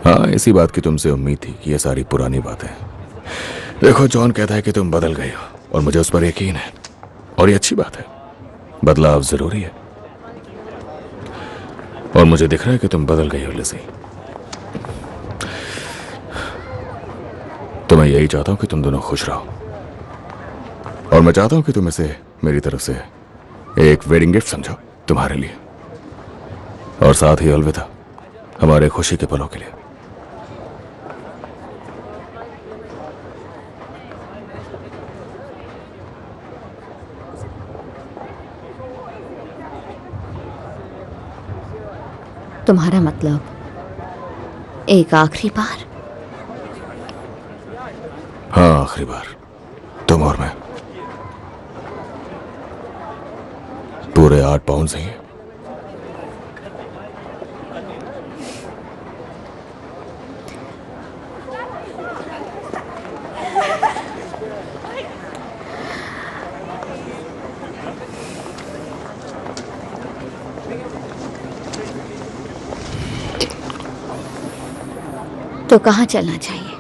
S11: हाँ, इसी बात की तुमसे उम्मीद थी कि ये सारी पुरानी बातें। देखो, जॉन कहता है कि तुम बदल गए हो और मुझे उस पर यकीन है, और ये अच्छी बात है। बदलाव जरूरी है और मुझे दिख रहा है कि तुम बदल गई हो लिज़ी। तो मैं यही चाहता हूं कि तुम दोनों खुश रहो, और मैं चाहता हूं कि तुम इसे मेरी तरफ से एक वेडिंग गिफ्ट समझो तुम्हारे लिए, और साथ ही अलविदा हमारे खुशी के पलों के लिए।
S20: तुम्हारा मतलब एक आखिरी बार?
S11: हाँ, आखिरी बार, तुम और मैं। पूरे 8 पाउंड सही है।
S20: तो कहाँ चलना चाहिए?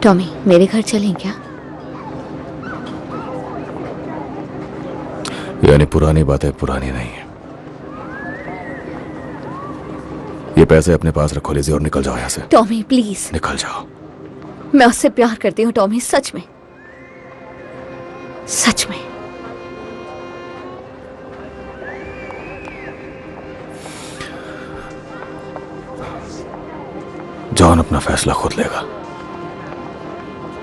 S20: टॉमी, मेरे घर चलें क्या?
S11: यानी पुरानी बातें पुरानी नहीं है। ये पैसे अपने पास रखो लिज़ी और निकल जाओ यहाँ से।
S20: Tommy please.
S11: निकल जाओ।
S20: मैं उससे प्यार करती हूँ टॉमी, सच में, सच में।
S11: जॉन अपना फैसला खुद लेगा,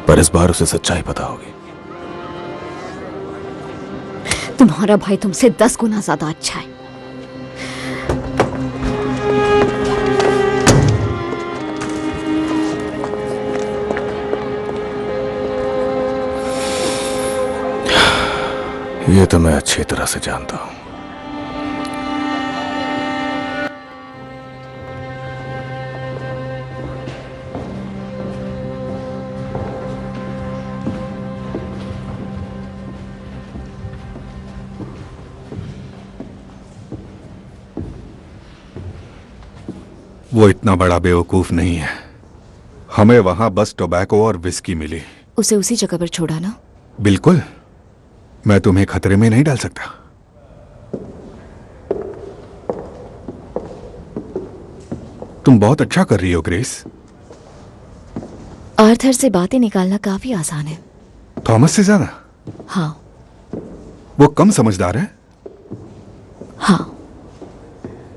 S11: पर इस बार उसे सच्चाई पता होगी।
S20: तुम्हारा भाई तुमसे 10 गुना ज्यादा अच्छा है।
S11: ये तो मैं अच्छी तरह से जानता हूं।
S19: वो इतना बड़ा बेवकूफ नहीं है। हमें वहां बस टोबैको और विस्की मिली।
S20: उसे उसी जगह पर छोड़ा ना?
S19: बिल्कुल, मैं तुम्हें खतरे में नहीं डाल सकता। तुम बहुत अच्छा कर रही हो ग्रेस।
S20: आर्थर से बातें निकालना काफी आसान है।
S19: थॉमस से ज्यादा?
S20: हाँ।
S19: वो कम समझदार है?
S20: हाँ।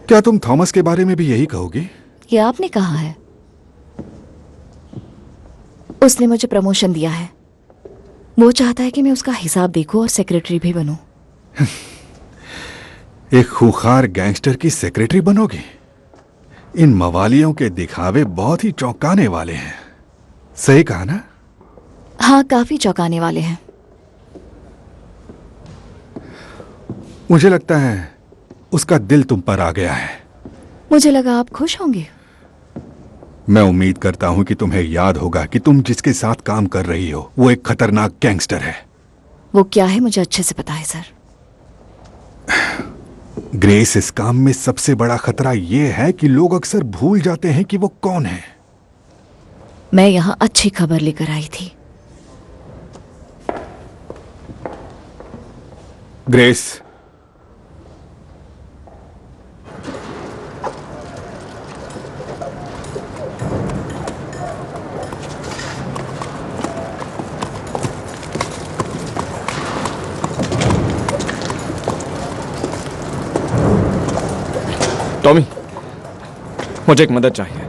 S19: क्या तुम थॉमस के बारे में भी यही कहोगी?
S20: ये आपने कहा है। उसने मुझे प्रमोशन दिया है। वो चाहता है कि मैं उसका हिसाब देखूं और सेक्रेटरी भी बनूं।
S19: एक खूंखार गैंगस्टर की सेक्रेटरी बनोगी? इन मवालियों के दिखावे बहुत ही चौंकाने वाले हैं। सही कहा ना?
S20: हाँ, काफी चौंकाने वाले हैं।
S19: मुझे लगता है उसका दिल तुम पर आ गया है।
S20: मुझे लगा आप खुश होंगे।
S19: मैं उम्मीद करता हूं कि तुम्हें याद होगा कि तुम जिसके साथ काम कर रही हो वो एक खतरनाक गैंगस्टर है।
S20: वो क्या है मुझे अच्छे से पता है सर।
S19: ग्रेस, इस काम में सबसे बड़ा खतरा यह है कि लोग अक्सर भूल जाते हैं कि वो कौन है।
S20: मैं यहां अच्छी खबर लेकर आई थी।
S19: ग्रेस,
S15: टॉमी, मुझे एक मदद चाहिए।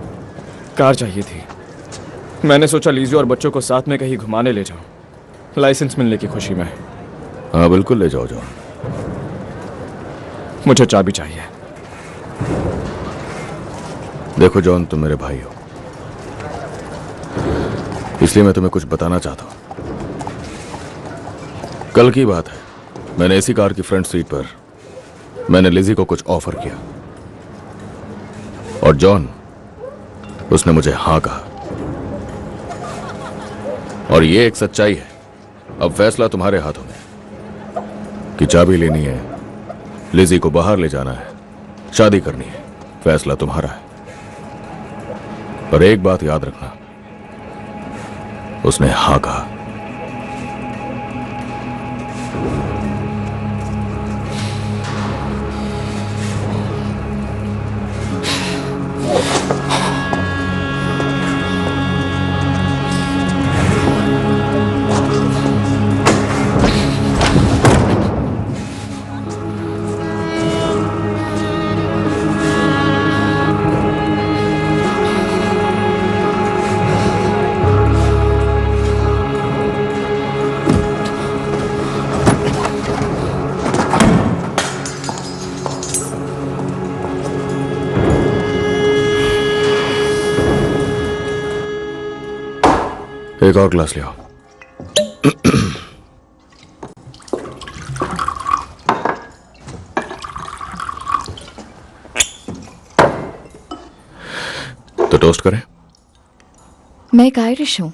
S15: कार चाहिए थी। मैंने सोचा लीजो और बच्चों को साथ में कहीं घुमाने ले जाऊं, लाइसेंस मिलने की खुशी में।
S11: हाँ बिल्कुल ले जाओ जॉन।
S15: मुझे चाबी चाहिए।
S11: देखो जॉन, तुम मेरे भाई हो, इसलिए मैं तुम्हें कुछ बताना चाहता हूं। कल की बात है, मैंने इसी कार की फ्रंट सीट पर मैंने लिजी को कुछ ऑफर किया और जॉन, उसने मुझे हाँ कहा। और ये एक सच्चाई है। अब फैसला तुम्हारे हाथों में कि चाबी लेनी है, लिजी को बाहर ले जाना है, शादी करनी है। फैसला तुम्हारा है। पर एक बात याद रखना, उसने हाँ कहा। एक और ग्लास ले आओ। तो टोस्ट करें?
S20: मैं एक आयरिश हूँ,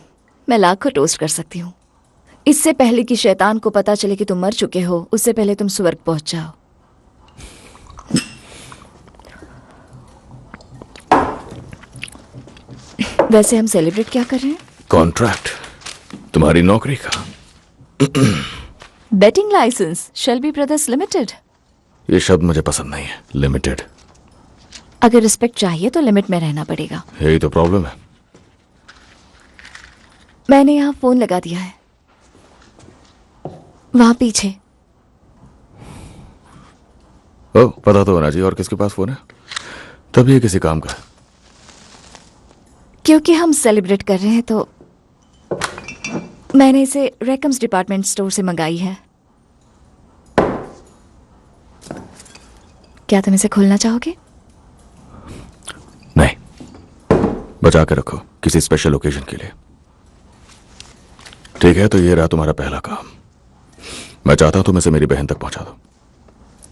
S20: मैं लाखों टोस्ट कर सकती हूँ। इससे पहले कि शैतान को पता चले कि तुम मर चुके हो, उससे पहले तुम स्वर्ग पहुंच जाओ। वैसे हम सेलिब्रेट क्या कर रहे हैं?
S11: कॉन्ट्रैक्ट, तुम्हारी नौकरी का।
S20: Betting licence, Shelby Brothers Limited.
S11: ये शब्द मुझे पसंद नहीं है, लिमिटेड।
S20: अगर रिस्पेक्ट चाहिए तो लिमिट में रहना पड़ेगा।
S11: यही तो प्रॉब्लम है।
S20: मैंने यहाँ फोन लगा दिया है, वहां पीछे।
S11: ओ, पता तो होना चाहिए। और किसके पास फोन है? तभी ये किसी काम का है।
S20: क्योंकि हम सेलिब्रेट कर रहे हैं तो मैंने इसे रेकम्स डिपार्टमेंट स्टोर से मंगाई है। क्या तुम इसे खोलना चाहोगे?
S11: नहीं, बचा के रखो किसी स्पेशल ओकेजन के लिए। ठीक है, तो ये रहा तुम्हारा पहला काम। मैं चाहता हूं तुम इसे मेरी बहन तक पहुंचा दो।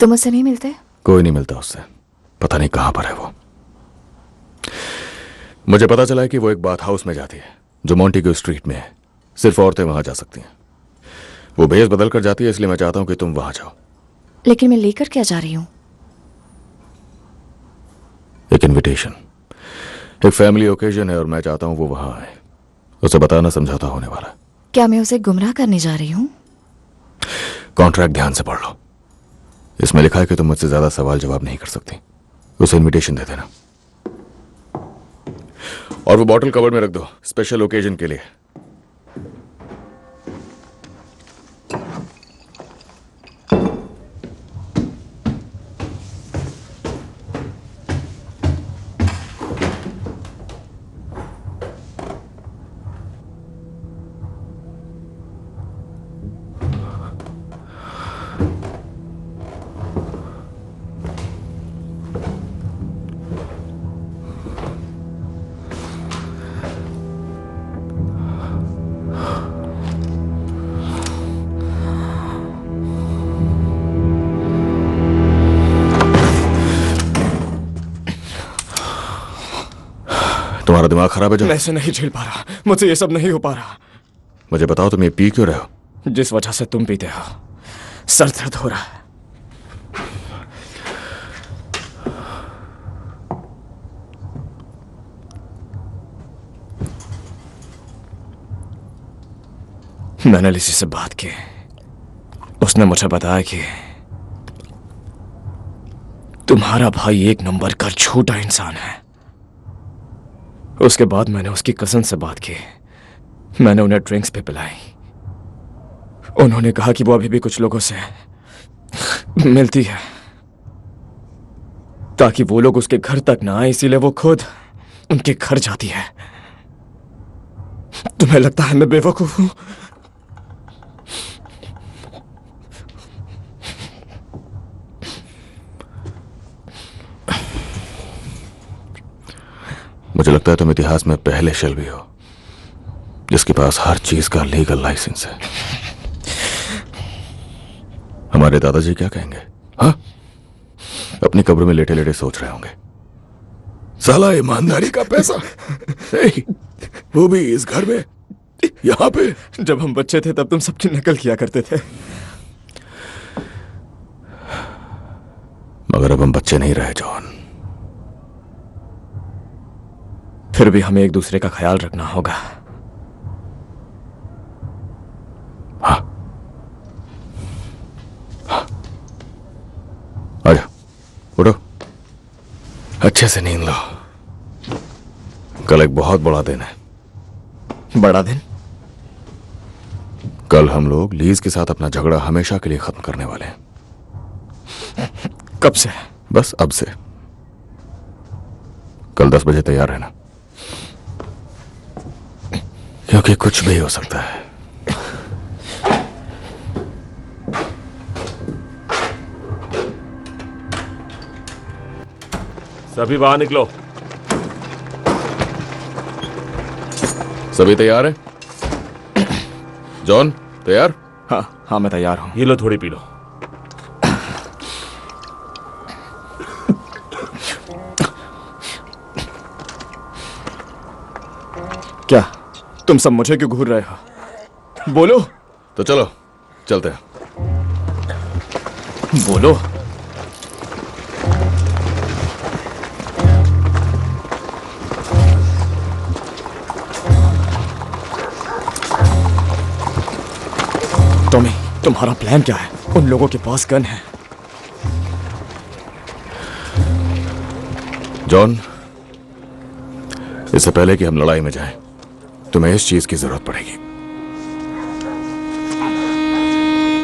S20: तुम उससे नहीं मिलते?
S11: कोई नहीं मिलता उससे, पता नहीं कहां पर है वो। मुझे पता चला है कि वो एक बाथ हाउस में जाती है जो मोंटेग्यू स्ट्रीट में है। सिर्फ औरतें वहां जा सकती हैं। वो भेस बदल कर जाती है, इसलिए मैं चाहता हूं कि तुम वहां जाओ।
S20: लेकिन मैं लेकर क्या जा रही हूं?
S11: एक इनविटेशन, एक फैमिली ओकेजन है और मैं चाहता हूं वो वहां आए। उसे बताना समझौता होने वाला है।
S20: क्या मैं उसे गुमराह करने जा रही हूं?
S11: कॉन्ट्रैक्ट ध्यान से पढ़ लो। इसमें लिखा है कि तुम मुझसे ज्यादा सवाल जवाब नहीं कर सकती। उसे इनविटेशन दे देना और वो बॉटल कवर में रख दो, स्पेशल ओकेजन के लिए। तुम्हारा दिमाग खराब है जो?
S15: मैं इसे नहीं झेल पा रहा, मुझसे ये सब नहीं हो पा रहा।
S11: मुझे बताओ तुम ये पी क्यों रहे हो?
S15: जिस वजह से तुम पीते हो, सर दर्द हो रहा है। मैंने लिसी से बात की, उसने मुझे बताया कि तुम्हारा भाई एक नंबर का झूठा इंसान है। उसके बाद मैंने उसकी कजन से बात की, मैंने उन्हें ड्रिंक्स भी पिलाई। उन्होंने कहा कि वो अभी भी कुछ लोगों से मिलती है। ताकि वो लोग उसके घर तक ना आए, इसीलिए वो खुद उनके घर जाती है। तुम्हें लगता है मैं बेवकूफ हूं?
S11: मुझे लगता है तुम इतिहास में पहले शेल्बी हो जिसके पास हर चीज का लीगल लाइसेंस है। हमारे दादाजी क्या कहेंगे? हाँ, अपनी कब्र में लेटे लेटे सोच रहे होंगे, साला ईमानदारी का पैसा। वो भी इस घर में, यहाँ पे।
S15: जब हम बच्चे थे तब तुम सबकी नकल किया करते थे।
S11: मगर अब हम बच्चे नहीं रहे जॉन।
S15: फिर भी हमें एक दूसरे का ख्याल रखना होगा।
S11: हाँ, आजा, उठो, अच्छे से नींद लो। कल एक बहुत बड़ा दिन है।
S15: बड़ा दिन?
S11: कल हम लोग लीज के साथ अपना झगड़ा हमेशा के लिए खत्म करने वाले हैं।
S15: कब से?
S11: बस अब से। कल 10 बजे तैयार रहना, क्योंकि कुछ भी हो सकता है।
S21: सभी बाहर निकलो।
S11: सभी तैयार है? जॉन तैयार?
S15: हाँ हाँ, मैं तैयार हूं।
S21: ये लो, थोड़ी पी लो।
S15: क्या तुम सब मुझे क्यों घूर रहे हो? बोलो।
S11: तो चलो चलते हैं।
S15: बोलो। टॉमी, तुम्हारा प्लान क्या है? उन लोगों के पास गन है।
S11: जॉन, इससे पहले कि हम लड़ाई में जाएं, तुम्हें इस चीज की जरूरत पड़ेगी।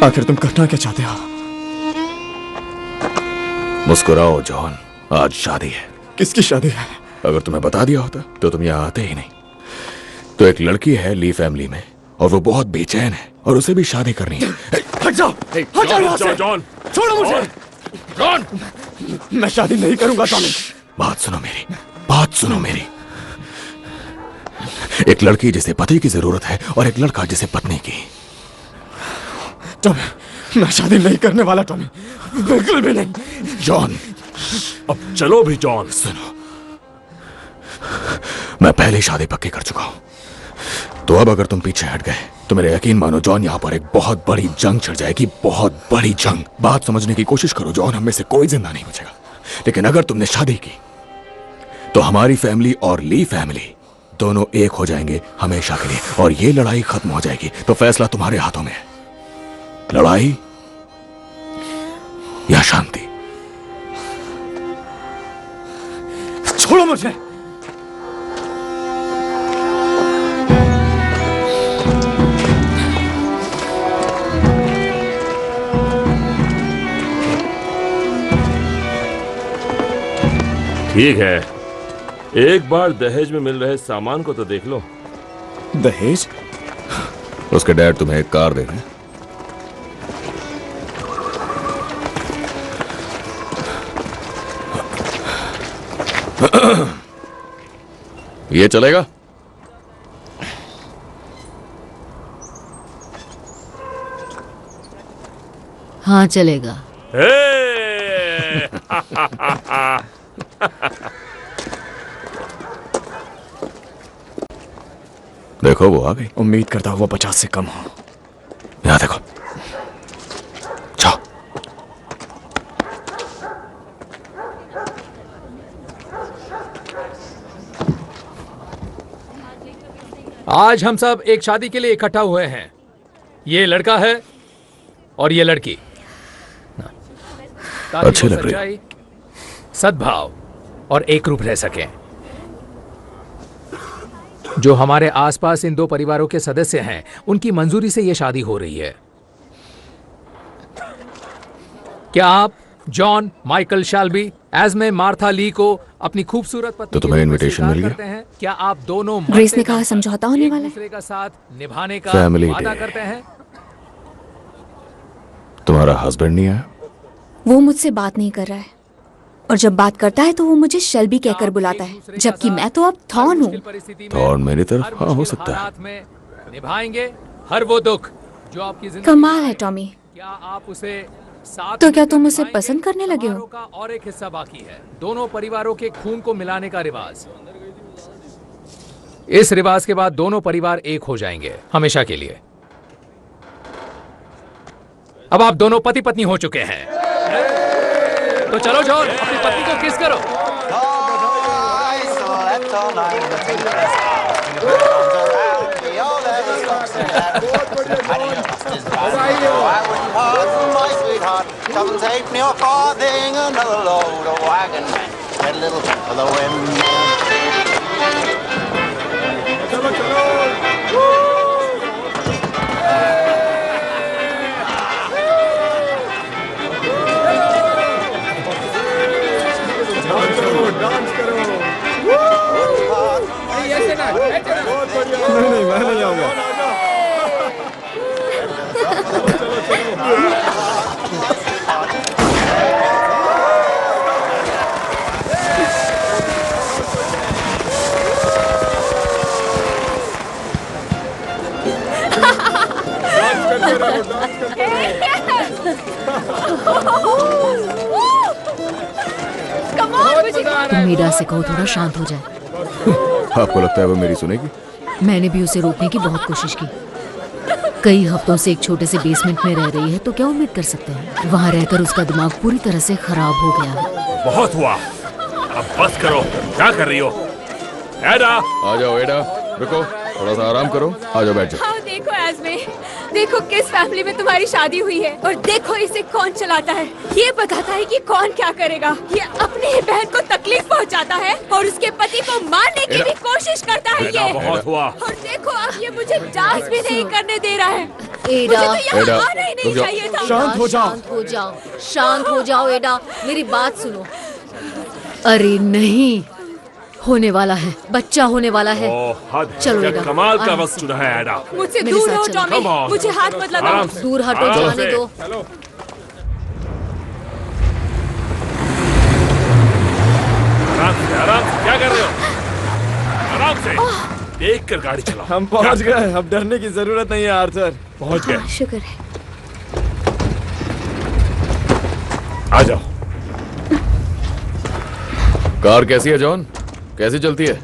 S15: आखिर तुम करना क्या चाहते हो?
S11: मुस्कुराओ जॉन, आज शादी है।
S15: किसकी शादी है?
S11: अगर तुम्हें बता दिया होता तो तुम यहां आते ही नहीं। तो एक लड़की है ली फैमिली में और वो बहुत बेचैन है और उसे भी शादी करनी है।
S15: हट जाओ, हट जाओ यहाँ से।
S21: जॉन,
S15: छोड़ो मुझे।
S21: जॉन,
S15: मैं शादी नहीं करूंगा टॉमी।
S11: बात सुनो मेरी, बात सुनो मेरी। एक लड़की जिसे पति की जरूरत है और एक लड़का जिसे पत्नी की।
S15: टॉमी, मैं शादी नहीं करने वाला टॉमी, बिल्कुल भी नहीं।
S11: जॉन,
S21: अब चलो भी जॉन।
S11: सुनो, मैं पहले शादी पक्की कर चुका हूं, तो अब अगर तुम पीछे हट गए तो मेरे यकीन मानो जॉन, यहां पर एक बहुत बड़ी जंग छिड़ जाएगी, बहुत बड़ी जंग। बात समझने की कोशिश करो जॉन, हम में से कोई जिंदा नहीं बचेगा। लेकिन अगर तुमने शादी की तो हमारी फैमिली और ली फैमिली दोनों एक हो जाएंगे हमेशा के लिए, और ये लड़ाई खत्म हो जाएगी। तो फैसला तुम्हारे हाथों में है, लड़ाई या शांति।
S15: छोड़ो मुझे।
S21: ठीक है, एक बार दहेज में मिल रहे सामान को तो देख लो।
S15: दहेज?
S11: उसके डैड तुम्हें एक कार दे दें। ये चलेगा?
S14: हाँ चलेगा।
S11: देखो वो आ गई।
S15: उम्मीद करता हूँ वो 50 से कम हो।
S11: यहाँ देखो, जाओ।
S9: आज हम सब एक शादी के लिए इकट्ठा हुए हैं। ये लड़का है और ये लड़की।
S11: अच्छे लग रहे हो।
S9: सद्भाव और एक रूप रह सकें। जो हमारे आसपास इन दो परिवारों के सदस्य हैं, उनकी मंजूरी से यह शादी हो रही है। क्या आप जॉन माइकल शैल्बी एज में मार्था ली को अपनी खूबसूरत पत्नी
S11: तो तुम्हें इनविटेशन मिल
S9: करते
S11: गया?
S9: हैं। क्या आप दोनों
S20: ग्रेस ने कहा समझौता होने वाला है।
S9: दूसरे का साथ निभाने का
S11: Family
S9: वादा
S11: day।
S9: करते हैं?
S11: तुम्हारा हस्बैंड नहीं आया?
S8: वो मुझसे बात नहीं कर रहा है और जब बात करता है तो वो मुझे शेल्बी कहकर बुलाता है, जबकि मैं तो अब थॉर्न हूँ।
S11: थॉर्न मेरी तरफ? हाँ, हो सकता है।
S9: हालात में निभाएंगे हर वो दुख जो आपकी जिंदगी
S8: कमाल है टॉमी।
S9: क्या आप उसे साथ
S8: तो क्या तुम उसे पसंद करने लगे हो?
S9: का और एक हिस्सा बाकी है, दोनों परिवारों के खून को मिलाने का रिवाज। इस रिवाज के बाद दोनों परिवार एक हो जाएंगे हमेशा के लिए। अब आप दोनों पति पत्नी हो चुके हैं, तो चलो जॉन अपनी पत्नी को किस करो।
S4: Come take me a farthing, another load of wagon, get a little of the wind. Chalo, chalo.
S2: नहीं मैं नहीं आऊंगा।
S14: तुम मीरा से कहो थोड़ा शांत हो जाए।
S11: आपको लगता है वो मेरी सुनेगी?
S14: मैंने भी उसे रोकने की बहुत कोशिश की। कई हफ्तों से एक छोटे से बेसमेंट में रह रही है, तो क्या उम्मीद कर सकते हैं? वहाँ रहकर उसका दिमाग पूरी तरह से खराब हो गया है।
S21: बहुत हुआ, अब बस करो। क्या कर रही हो? एडा,
S11: आ जाओ एडा, रुको, थोड़ा सा आराम करो, आ जाओ बैठ जाओ।
S8: हाँ देखो एज़मे, देखो किस फैमिली में तुम्हारी शादी हुई है और देखो इसे कौन चलाता है। ये बताता है कि कौन क्या करेगा। ये अपनी ही बहन को तकलीफ पहुंचाता है और उसके पति को मारने की भी कोशिश करता है ये।
S21: बहुत हुआ।
S8: और देखो अब ये मुझे डांस भी नहीं करने दे रहा है।
S14: एडा,
S8: मुझे तो यहाँ आना ही नहीं चाहिए था।
S14: शांत हो जाओ, शांत हो जाओ, शांत हो जाओ एडा, मेरी बात सुनो। अरे नहीं, होने वाला है, बच्चा होने वाला है। चलो एडा,
S21: कमाल का वक्त चुना है एडा।
S8: मुझसे दूर हो टॉमी, मुझे हाथ मत लगाओ।
S14: दूर हटो, जाने दो।
S21: आराम से, क्या कर रहे हो? आराम से, देख कर गाड़ी चलाओ।
S2: हम पहुंच गए, अब डरने की जरूरत नहीं है आर्थर।
S21: पहुंच गए।
S8: शुक्र है।
S21: आ जाओ।
S11: कार कैसी है जॉन? कैसी चलती है?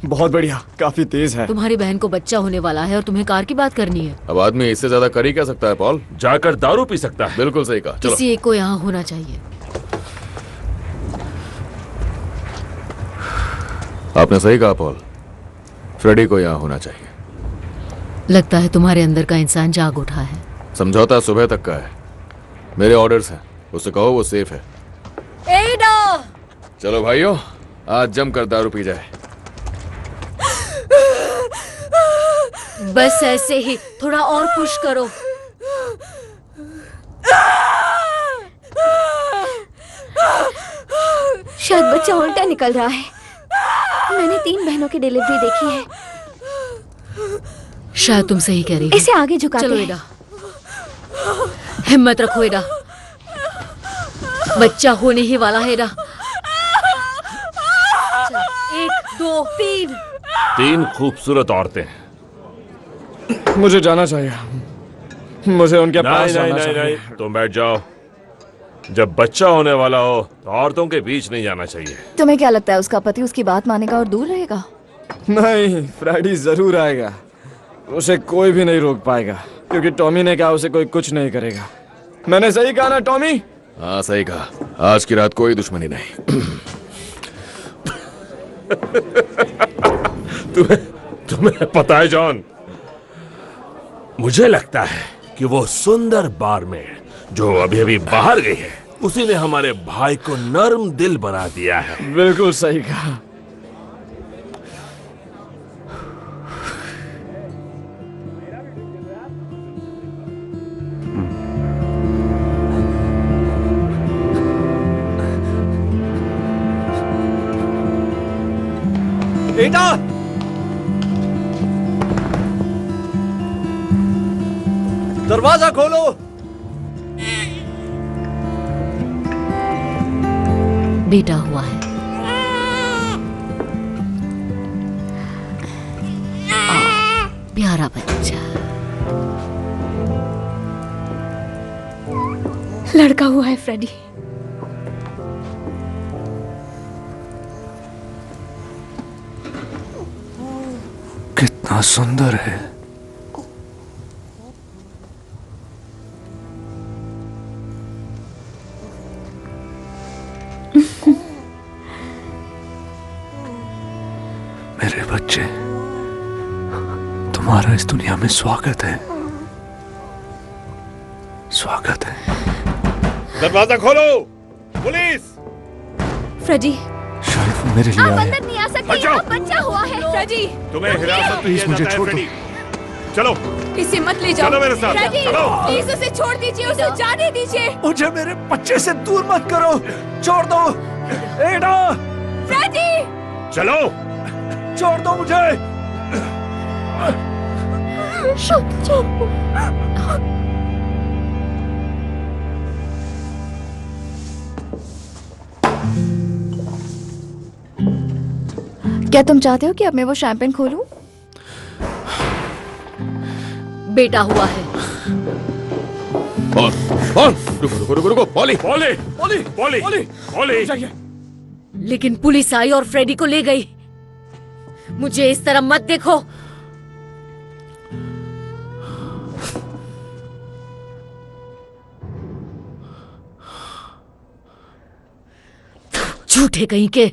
S2: बहुत बढ़िया, काफी तेज है।
S14: तुम्हारी बहन को बच्चा होने वाला है और तुम्हें कार की बात करनी है।
S11: अब आदमी इससे ज्यादा कर ही क्या सकता है पॉल?
S21: जाकर दारू पी सकता है।
S11: बिल्कुल सही कहा। चलो।
S14: किसी एक को यहाँ होना चाहिए।
S11: आपने सही कहा पॉल, फ्रेडी को यहाँ होना चाहिए।
S14: लगता है तुम्हारे अंदर का इंसान जाग उठा है।
S11: समझौता सुबह तक का है, मेरे ऑर्डर्स हैं, उससे कहो वो सेफ है।
S14: एडा!
S11: चलो भाइयों, आज जमकर दारू पी जाए।
S14: बस ऐसे ही, थोड़ा और पुश करो।
S8: शायद बच्चा उल्टा निकल रहा है। मैंने 3 बहनों की डिलीवरी देखी है।
S14: शायद तुम सही कह रही हो।
S8: इसे आगे झुका।
S14: चलो एडा, हिम्मत रखो एडा, बच्चा होने ही वाला है एडा। 1 2 3।
S21: 3 खूबसूरत औरतें।
S2: मुझे जाना चाहिए, मुझे उनके पास जाना
S21: नहीं,
S2: चाहिए।
S21: तुम बैठ जाओ। जब बच्चा होने वाला हो तो औरतों के बीच नहीं जाना चाहिए।
S20: तुम्हें क्या लगता है उसका पति उसकी बात मानेगा और दूर रहेगा?
S2: नहीं, फ्रेडी जरूर आएगा। उसे कोई भी नहीं रोक पाएगा, क्योंकि टॉमी ने कहा उसे कोई कुछ नहीं करेगा। मैंने सही कहा ना टॉमी?
S11: हाँ सही कहा, आज की रात कोई दुश्मनी नहीं।
S21: तुम्हें पता है जॉन, मुझे लगता है कि वो सुंदर बारमेड जो अभी अभी बाहर गई है, उसी ने हमारे भाई को नर्म दिल बना दिया है।
S2: बिल्कुल सही कहा।
S13: बेटा दरवाजा खोलो।
S14: बेटा हुआ है। प्यारा बच्चा।
S8: लड़का हुआ है फ्रेडी।
S7: कितना सुंदर है। मेरे बच्चे, तुम्हारा इस दुनिया में स्वागत है। स्वागत है।
S21: दरवाजा खोलो, पुलिस।
S8: फ्रेडी,
S7: शायद वो मेरे लिए
S8: आप
S7: आए।
S8: अंदर नहीं आ सकते। आप बच्चा हुआ है फ्रेडी।
S21: तुम्हें हिरासत में
S7: प्लीज
S21: लिया
S7: मुझे
S21: जाता है,
S7: छोड़ दो।
S21: फ्रेडी। चलो
S8: इसे मत ले जाओ।
S21: चलो मेरे साथ,
S8: फ्रेडी,
S21: चलो।
S8: प्लीज उसे छोड़ दीजिए, उसे जाने दीजिए।
S13: मुझे मेरे बच्चे से दूर मत करो, छोड़ दो। एडा,
S8: फ्रेडी,
S21: चलो,
S13: छोड़ दो मुझे।
S20: क्या तुम चाहते हो कि अब मैं वो शैंपेन खोलूं?
S14: बेटा हुआ है।
S21: रुको, poly, poly, poly, poly, poly.
S14: लेकिन पुलिस आई और फ्रेडी को ले गई। मुझे इस तरह मत देखो। झूठे कहीं के।